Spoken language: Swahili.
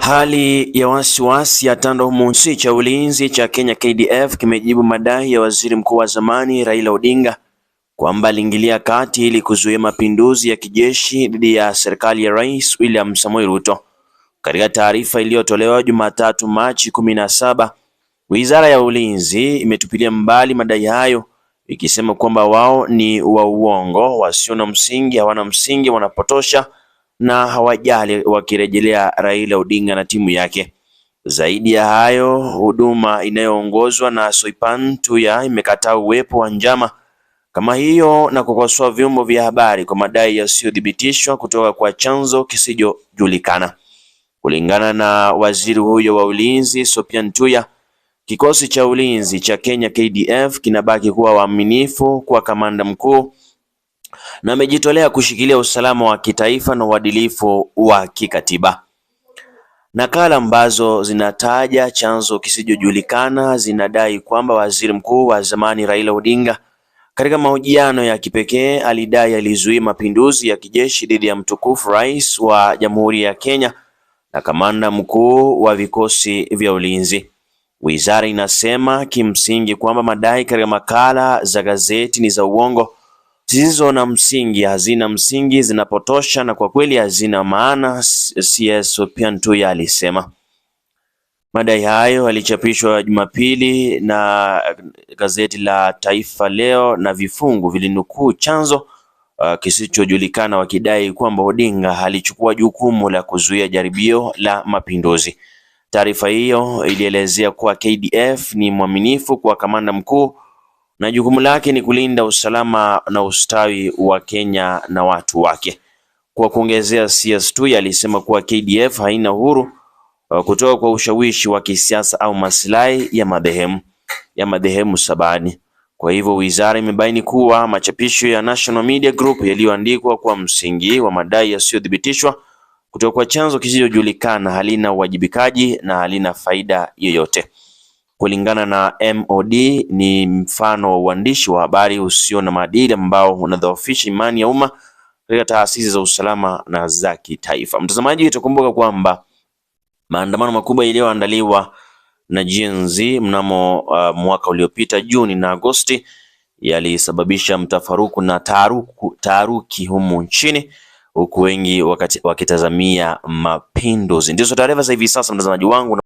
Hali ya wasiwasi yatanda humu nchini. Cha ulinzi cha Kenya KDF kimejibu madai ya waziri mkuu wa zamani Raila Odinga kwamba aliingilia kati ili kuzuia mapinduzi ya kijeshi dhidi ya serikali ya Rais William Samoei Ruto. Katika taarifa iliyotolewa Jumatatu Machi 17, Wizara ya Ulinzi imetupilia mbali madai hayo, ikisema kwamba wao ni wa uongo, wasio na msingi, hawana msingi, wanapotosha na hawajali, wakirejelea Raila Odinga na timu yake. Zaidi ya hayo, huduma inayoongozwa na Soipan Tuya imekataa uwepo wa njama kama hiyo na kukosoa vyombo vya habari kwa madai yasiyothibitishwa kutoka kwa chanzo kisichojulikana. Kulingana na waziri huyo wa ulinzi Soipan Tuya, kikosi cha ulinzi cha Kenya KDF kinabaki kuwa waaminifu kwa kamanda mkuu na amejitolea kushikilia usalama wa kitaifa na uadilifu wa kikatiba. Nakala ambazo zinataja chanzo kisichojulikana zinadai kwamba waziri mkuu wa zamani Raila Odinga katika mahojiano ya kipekee alidai alizuia mapinduzi ya kijeshi dhidi ya mtukufu rais wa Jamhuri ya Kenya na kamanda mkuu wa vikosi vya ulinzi. Wizara inasema kimsingi kwamba madai katika makala za gazeti ni za uongo, zisizo na msingi, hazina msingi, zinapotosha na kwa kweli hazina maana, CS Soipan Tuya alisema. Madai hayo yalichapishwa Jumapili na gazeti la Taifa Leo na vifungu vilinukuu chanzo kisichojulikana wakidai kwamba Odinga alichukua jukumu la kuzuia jaribio la mapinduzi. Taarifa hiyo ilielezea kuwa KDF ni mwaminifu kwa kamanda mkuu na jukumu lake ni kulinda usalama na ustawi wa Kenya na watu wake. Kwa kuongezea, CS Tuya alisema kuwa KDF haina uhuru kutoka kwa ushawishi wa kisiasa au maslahi ya madhehebu sabani. Kwa hivyo wizara imebaini kuwa machapisho ya National Media Group yaliyoandikwa kwa msingi wa madai yasiyothibitishwa kutoka kwa chanzo kisichojulikana halina uwajibikaji na halina faida yoyote. Kulingana na MOD, ni mfano wa uandishi wa habari usio na maadili ambao unadhoofisha imani ya umma katika taasisi za usalama na za kitaifa. Mtazamaji, utakumbuka kwamba maandamano makubwa yaliyoandaliwa na Gen Z mnamo mwaka uliopita Juni na Agosti yalisababisha mtafaruku na taharuki humu nchini, huku wengi wakitazamia mapinduzi. Ndizo taarifa za hivi sasa, mtazamaji wangu.